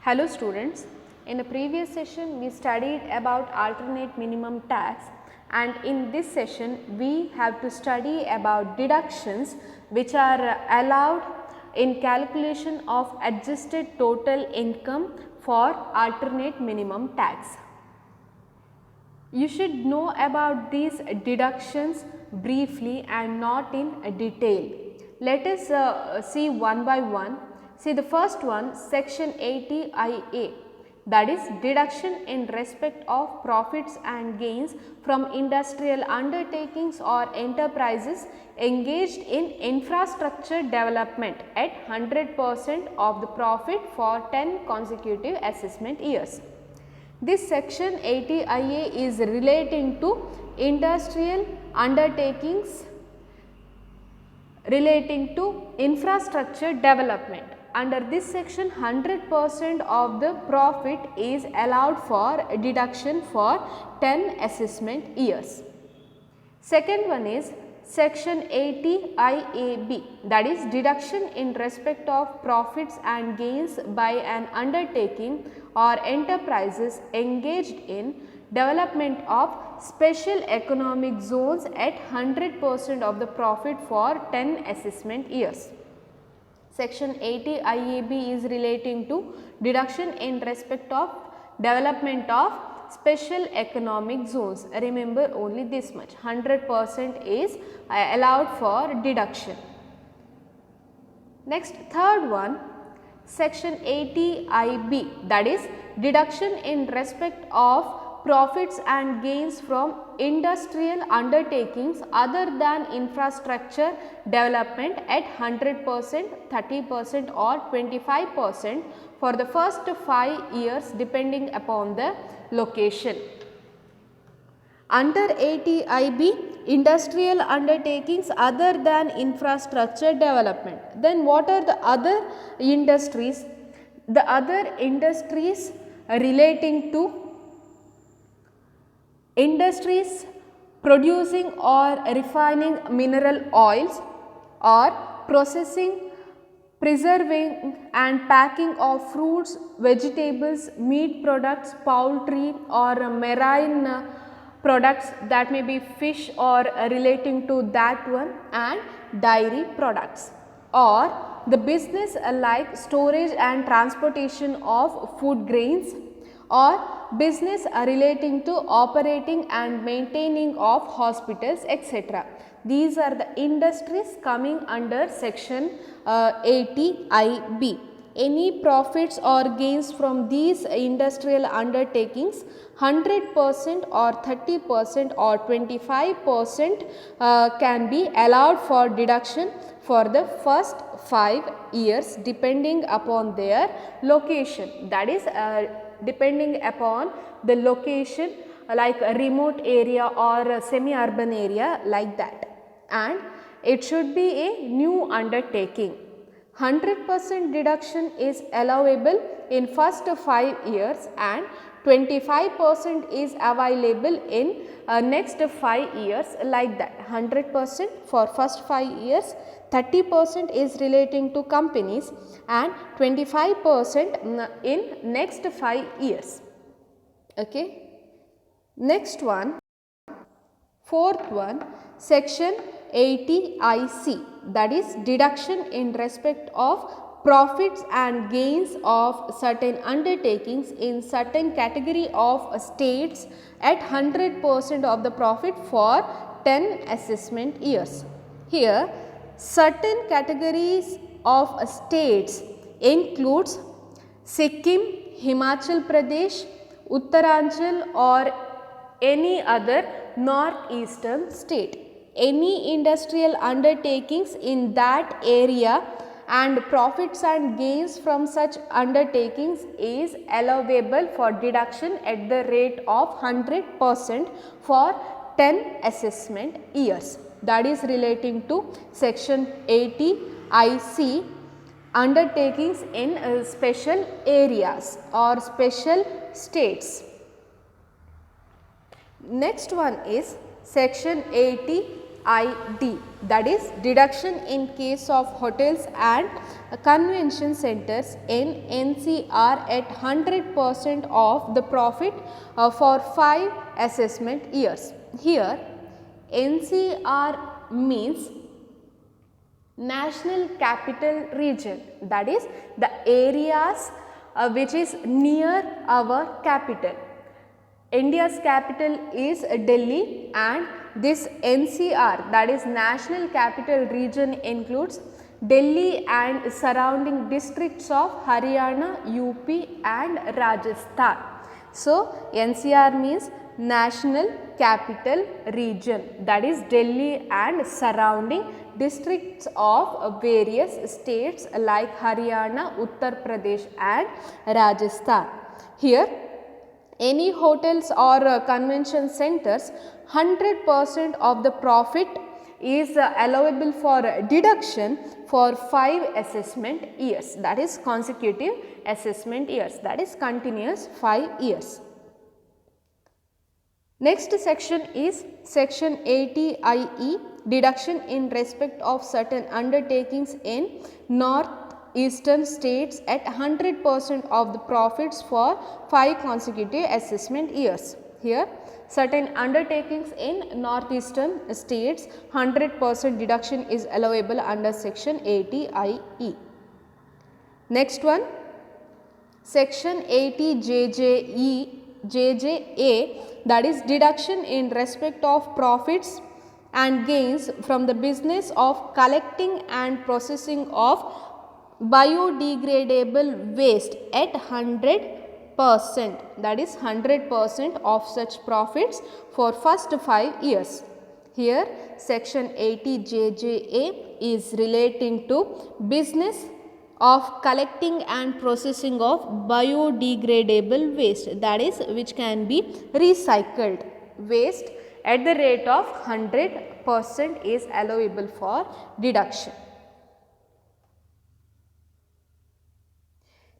Hello students, in the previous session we studied about alternate minimum tax, and in this session we have to study about deductions which are allowed in calculation of adjusted total income for alternate minimum tax. You should know about these deductions briefly and not in detail. Let us see one by one. See the first one, section 80IA, that is deduction in respect of profits and gains from industrial undertakings or enterprises engaged in infrastructure development at 100% of the profit for 10 consecutive assessment years. This section 80IA is relating to industrial undertakings relating to infrastructure development. Under this section, 100% of the profit is allowed for deduction for 10 assessment years. Second one is section 80IAB, that is deduction in respect of profits and gains by an undertaking or enterprises engaged in development of special economic zones at 100% of the profit for 10 assessment years. Section 80IAB is relating to deduction in respect of development of special economic zones. Remember only this much, 100% is allowed for deduction. Next, third one, section 80IB, that is deduction in respect of profits and gains from industrial undertakings other than infrastructure development at 100%, 30% or 25% for the first 5 years depending upon the location. Under 80IB, industrial undertakings other than infrastructure development. Then what are the other industries? The other industries relating to industries producing or refining mineral oils or processing, preserving and packing of fruits, vegetables, meat products, poultry or marine products, that may be fish or relating to that one, and dairy products, or the business like storage and transportation of food grains, or business relating to operating and maintaining of hospitals, etc. These are the industries coming under section 80IB. Any profits or gains from these industrial undertakings, 100% or 30% or 25% can be allowed for deduction for the first 5 years depending upon their location, that is depending upon the location, like a remote area or a semi-urban area, like that, and it should be a new undertaking. 100% deduction is allowable in first 5 years and 25% is available in next 5 years, like that. 100% for first 5 years, 30% is relating to companies and 25% in next 5 years. Okay. Next one, fourth one, section 80IC, that is deduction in respect of profits and gains of certain undertakings in certain category of states at 100% of the profit for 10 assessment years. Here, certain categories of states includes Sikkim, Himachal Pradesh, Uttaranchal or any other northeastern state. Any industrial undertakings in that area and profits and gains from such undertakings is allowable for deduction at the rate of 100% for 10 assessment years. That is relating to section 80IC, undertakings in special areas or special states. Next one is section 80 that is deduction in case of hotels and convention centers in NCR at 100% of the profit for 5 assessment years. Here NCR means National Capital Region, that is the areas which is near our capital. India's capital is Delhi, and this NCR, that is National Capital Region, includes Delhi and surrounding districts of Haryana, UP and Rajasthan. So, NCR means National Capital Region, that is Delhi and surrounding districts of various states like Haryana, Uttar Pradesh and Rajasthan. Here any hotels or convention centers, 100% of the profit is allowable for deduction for 5 assessment years, that is consecutive assessment years, that is continuous 5 years. Next section is section 80 IE, deduction in respect of certain undertakings in northeastern states at 100% of the profits for 5 consecutive assessment years. Here certain undertakings in northeastern states, 100% deduction is allowable under section 80 IE. Next one, section 80 JJA, that is deduction in respect of profits and gains from the business of collecting and processing of biodegradable waste at 100%, that is 100% of such profits for first 5 years. Here section 80 JJA is relating to business of collecting and processing of biodegradable waste, that is which can be recycled waste at the rate of 100% is allowable for deduction.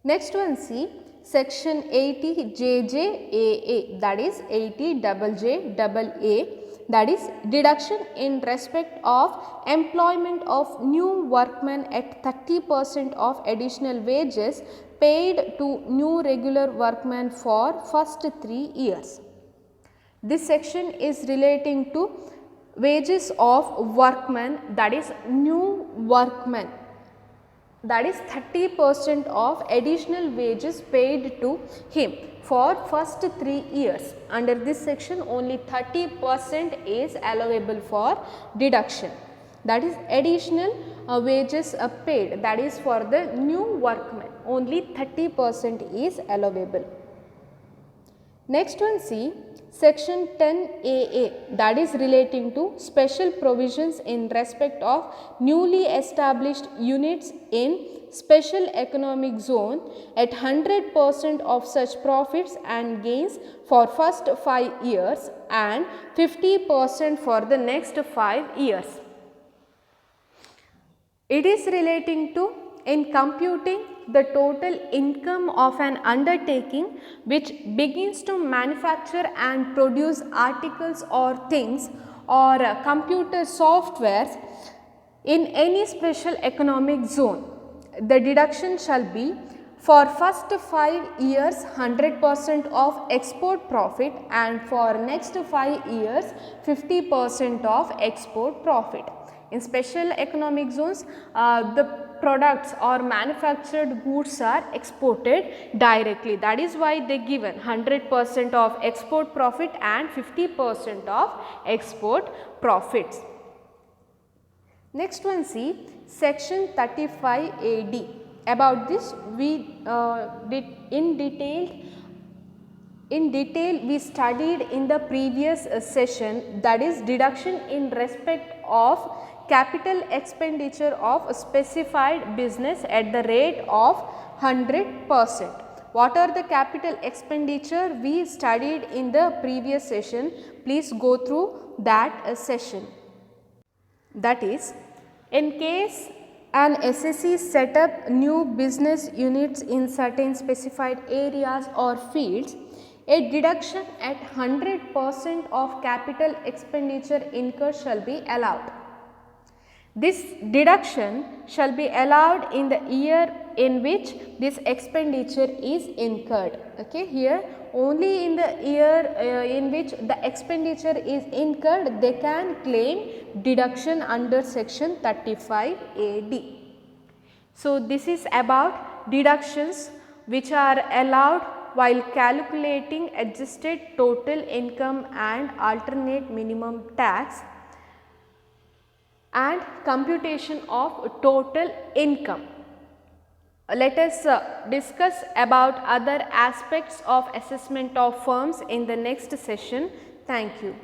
Next one, see section 80 JJAA, that is 80 JJAA, that is deduction in respect of employment of new workmen at 30% of additional wages paid to new regular workmen for first 3 years. This section is relating to wages of workmen, that is new workmen, that is 30% of additional wages paid to him for first 3 years. Under this section only 30% is allowable for deduction, that is additional wages paid, that is for the new workmen only 30% is allowable. Next one, see section 10AA, that is relating to special provisions in respect of newly established units in special economic zone at 100% of such profits and gains for first 5 years and 50% for the next 5 years. It is relating to in computing the total income of an undertaking which begins to manufacture and produce articles or things or computer softwares in any special economic zone. The deduction shall be for first 5 years 100% of export profit and for next 5 years 50% of export profit. In special economic zones, the products or manufactured goods are exported directly. That is why they given 100% of export profit and 50% of export profits. Next one, see section 35 AD. About this we did in detail we studied in the previous session, that is deduction in respect of capital expenditure of a specified business at the rate of 100%. What are the capital expenditure we studied in the previous session? Please go through that session. That is, in case an SSC set up new business units in certain specified areas or fields, A deduction at 100% of capital expenditure incurred shall be allowed. This deduction shall be allowed in the year in which this expenditure is incurred. Okay, here only in the year in which the expenditure is incurred they can claim deduction under section 35 AD. So, this is about deductions which are allowed while calculating adjusted total income and alternate minimum tax and computation of total income. Let us discuss about other aspects of assessment of firms in the next session. Thank you.